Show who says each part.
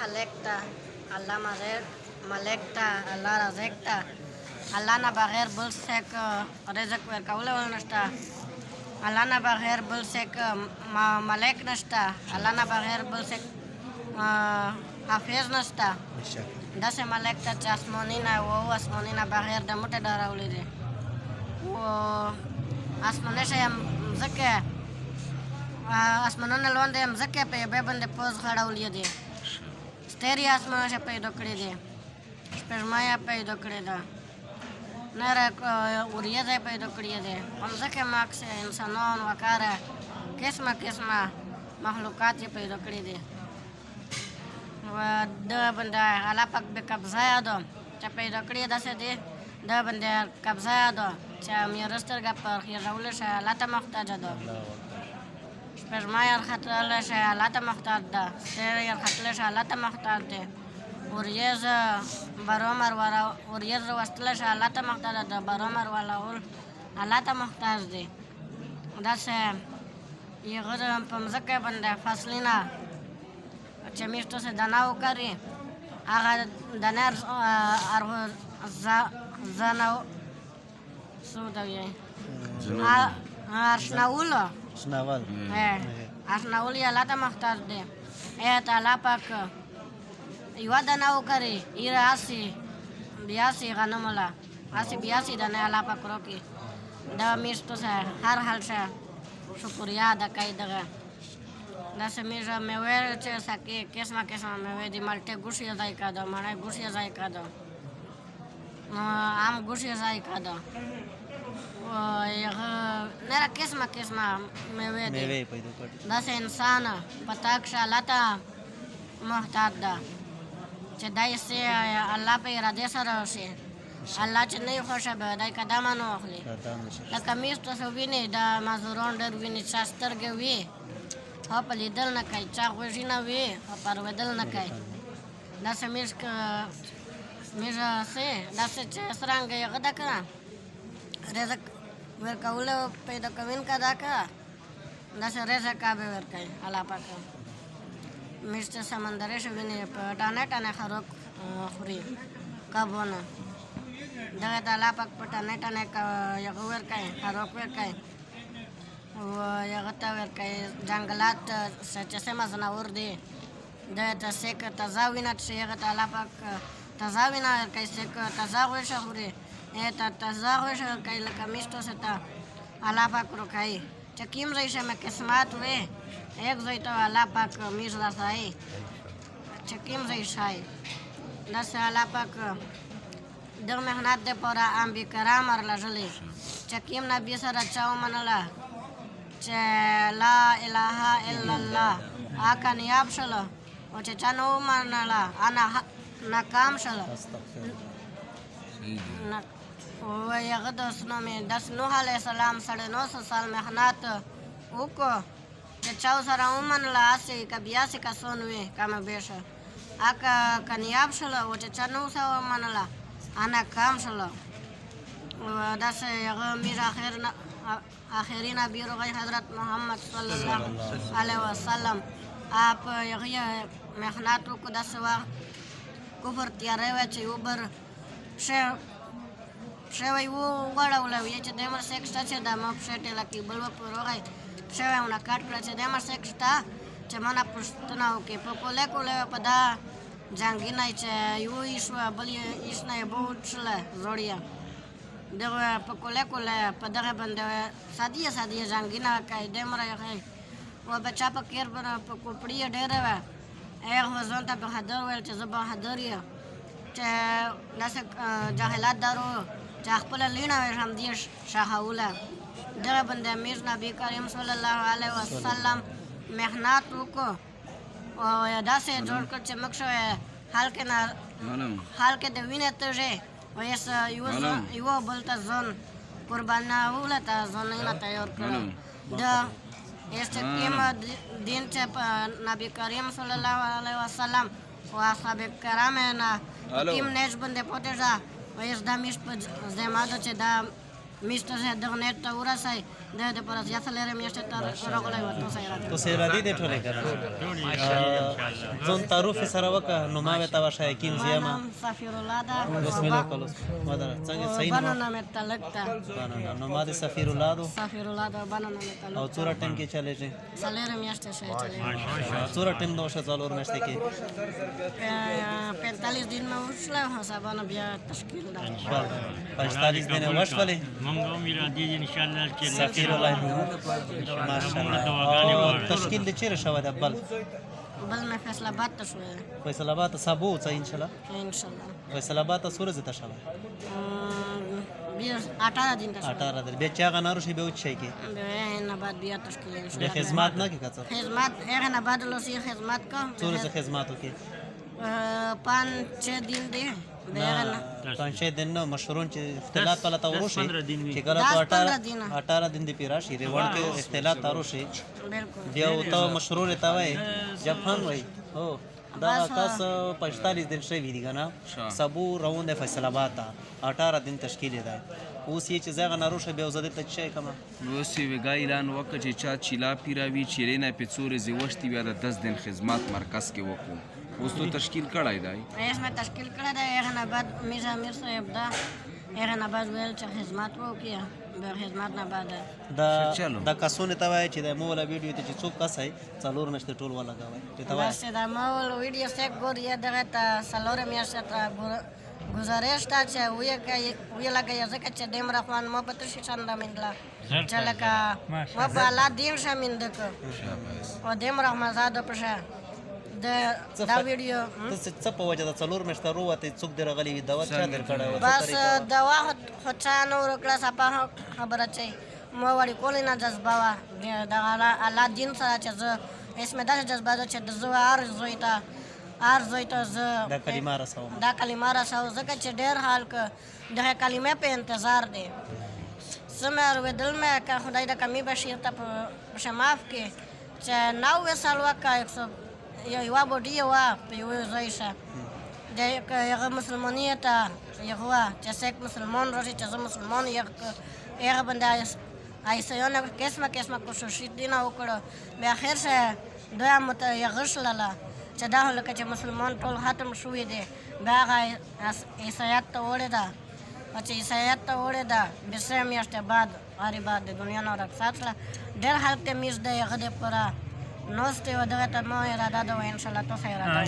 Speaker 1: خلقتا الله ملکتا الله رزقتا الله نه بغیر بل څوک رزق ورکولی نشته الله نه بغیر بل څوک ملک نشته الله نه بغیر بل څوک حافظ نشته داسې ملک ته چې اسماني نه و اسماني نه بغیر د موټې ډارولی دی و اسماني شی مځکې اسمانونه لاندې مځکې په یوې باندې پوز غړولی دی سترې اسمانه شی پیدا کړي دي سپوږمۍ یې پیدا کړې ده نره وریځ یې پیدا کړې ده په مځکې مکس انسانان وکاره قسمه قسمه مخلوقات یې پیدا کړي دي و ده باندې الله پاک به قبضه یې ده چې پیدا کړي یې داسې دي ده باندې قبضه یې ده چې میره سترګه په خیژولی شي الله ته محتاجه ده سپوږمۍ یې ختلی شي الله ته محتاج ده ستوری یې ختلی شي الله ته محتاج دی وریځ برومر وریځ وستلی شي الله ته محتاج ده برومر ولول الله ته محتاج دی داسې هغه په مځکه باندې فصلونه چې موږ تاسې دانه وکري هغه دانه زنه څه ته وایي اشنولو اشنول یې الله ته محتاج دی ای ته الله پاک یوه دانه وکري ایره هسې بیاسې غنمله هسې بیاسې دانه الله پاک راکړي دغه موږ تاسې هر حال شه شکریا ادا کوي دغه داسې موږ میوې چې سکې قسمه قسمه میوې دي مالټې ګوش یې ذایقه ده مڼې ګوش یې ذایقه ده آم ګوش یې ذایقه ده نره قسمه قسمه میوې دي داسې انسان په تاک شه الله ته محتاج ده چې دی سي الله په ارادې سره وشي الله چې نه یې خوښه به دی قدم نه واخلي لکه موږ تاسو وینئ د مزدوران ډېر ویني چا سترګې وي خو په لیدل نه کوي چا غوږونه وي خو په اورېدل نه کوي داسې موږ سې داسې چې څرنګه هغه ده که رزق ورکولو پیدا کوونکی ده که داسې رزق به ورکوي الله پاک موږ چې سمندري شو وینې په ټانې ټانې خروق خوري کبونه دغه ته الله پاک په ټانې ټانې هغه ورکوي خروق ورکوي هغه ته ورکوي جنګلات چې سیمه ځناور دي دغه ته سیک تازه وینه چې هغه ته الله پاک تازه وینه ورکوي سیک تازه غوښه خوري ته تازه غوښه ورکوي لکه موږ تاسو ته الله پاک ورکوي چې کوم ځای شه مې قسمت وي یک ځای ته الله پاک موږ رسوي چې کوم ځای شی داسې الله پاک دغه محنت دپاره انبیا کرام رالېږلي چې کوم نبي سره چا ومنله چې لا اله الا الله هغه کامیاب شله او چې چا نه ومنله هغه ناکام شله هغه دوستنو مې داسې نوح علیه السلام 950 سال محنت وکړو چې چا سره ومنله هسې که بیاسې کسان وي کمه بیشه هغه کامیاب شله او چې چا نه ورسره ومنله هغه ناکام شله داسې هغه میر آخري نبي روغی حضرت محمد صلی الله علیه وسلم په هغه محنت وکړو داسې وخت کفر تیاری وی چې اوبر شوی وغړولی وی چې دی مر سیک شته چې دا ما پښې ټېله کړي بل به په روغی پښې وی ونه کټ کړه چې دی مر سیک شته چې مانه پوښتنه وکړي په کولی کولی په دا جنګي نه چې یو ایش وه بل ایش نه یې به وڅښله زوړ یې دغه په کولی کولی په دغه باندې سادي سادي جنګي نه کوي دی مره یې و بچا په کیر په کوپړي یې ډېره وه هغه ځان ته بهادر ویل چې زه بهادر یم چې داسې جاهلات دارو چې خپله لیڼه وي همدې شاهوله دغه باندې امیر نبي کریم صلی الله علیه وسلم محنت وکړو او داسې جوړ کړ چې موږ شوی حال کې د وینې تږې ویس یوه بل ته ځان قربانولو ته ځانونه تیار کړل د استقیم دین چې په نبی کریم صلی الله علیه وسلم و اصحاب کرام نه کوم نیش باندې پوتې شه ویس دا میش په ذمه ده چې دا میشته شه دغه نیټ ته ورسئ د دې پر یا څلورې میاشتې ته راغلی وه توسه یې راته
Speaker 2: تو سیرادی دې ټولې کنه ځون تعارف سره وکړه نو ما وې تا وشه یقین
Speaker 1: ما
Speaker 2: زیما
Speaker 1: نام سفیر الله ده
Speaker 2: بسم الله کولوس مدار څنګه صحیح
Speaker 1: بنا
Speaker 2: نو
Speaker 1: نام یې تلک ده
Speaker 2: نو ما دې سفیر الله دو
Speaker 1: سفیر الله ده بنا نام یې
Speaker 2: او
Speaker 1: تلک
Speaker 2: څوره ټیم کې چلے شي
Speaker 1: څلورې میاشتې شوی چلی
Speaker 2: څوره ټیم نو شه څلور میاشتې کې
Speaker 1: 45 دن ما وشله حسابانه بیا تشکیل ده
Speaker 2: 45 دن وشولې
Speaker 3: مونږ هم ارادي دي ان شاء الله چې
Speaker 2: سفیر الله ماشاءالله تشکیل دې چیرې شوی ده بل
Speaker 1: بل مې فیصله آباد ته شوی ده
Speaker 2: فیصل آباد سبو څه ان شاء الله
Speaker 1: انشاءالله
Speaker 2: فیصل آباد سورې زته شوی
Speaker 1: بیا 18 دن ته شوی
Speaker 2: 18 دل به چا غنارو شي به وچ شي کې
Speaker 1: بیا نه بعد بیا تشکیل
Speaker 2: به
Speaker 1: انشاءالله
Speaker 2: خدمات نه کې کڅو
Speaker 1: خدمت هغه نه بعد لوسی خدمت کا
Speaker 2: څوره څه خدماتو کې
Speaker 1: 5-6 دن دی بیا نه
Speaker 2: 5 دن نو مشورون چې اختلاف پله تا وروشي
Speaker 3: 15 دن وي.
Speaker 2: چې کله تو
Speaker 1: 10-15 دن.
Speaker 2: 18 دن دی پیرا شي ریوړ کې اختلاف تارو شي
Speaker 1: بالکل
Speaker 2: بیا او ته مشرور ته وای جفن وای هو دا کس 45 دن شوی دی کنه سبو روند فیصل آباد ته 18 دن تشکیل دی اوس یې چې زغه ناروشه به وزده ته شي کما
Speaker 4: لوسی وگا اعلان وکړ چې چا چیلا پیراوي چیرې نه په څورې زیوشتي بیا د 10 دن خدمات مرکز کې وکړو اوس تو تشکیل کړای دی
Speaker 1: اسمه تشکیل کړه دا هغه نه بعد میرزا امیر صاحب دا هغه نه بعد ویل چې خدمت وکړه بیا خدمت نه بعد
Speaker 2: دا کسونه ته وای چې د مولا ویډیو ته چې څوک کسای څلور نشته ټول ولا غوي ته وای
Speaker 1: بس دا مول ویډیو سیک ګور یا دغه ته سلوره میاشته ته گزارش تا چې وی لګي ځکه چې دیم رحمان مو په تشي چنده مندلا چې لکه مو په الله دیم شامل دک او دیم رحمان زاده پشه دا ویډیو
Speaker 2: څه په وجه د څلور مشته وروته څوک درغلی وي دوا چا در کړه
Speaker 1: بس دوا خو نو ورکړه صفه خبره چي مو وړي کولې نه جذبه وا دا الله دین سره چې زه اسمه دا جذبه ده چې د زو ارزوی ته زه
Speaker 2: دا کلمه رسو
Speaker 1: دا کلمه رسو ځکه چې ډېر حال که دغه کلمې په انتظار دی سمه اورېدل مې که خدای د کمی بشیر ته په معاف کې چې 90 سال وکړه یوه بوډۍ وه په یوه ځای شه د هغه مسلماني ته یغه وه چې سیک مسلمان راشي چې زه مسلمان هغه باندې عیسیانو قسمه کوشش دي نه وکړه بیا اخر شه دوی هم ته یغه شلله چې دا لکه چې مسلمان ټول ختم شوي دي بیا هغه عیسایت ته وړې ده او چې عیسایت ته وړې ده بیا 3 میاشتې بعد غریبه د دنیا نه رخصت شوه ډېر هلک ته میز دی هغه د پوره نوستې و دغه ته مو اراده ده و انشاءالله تاسو اراده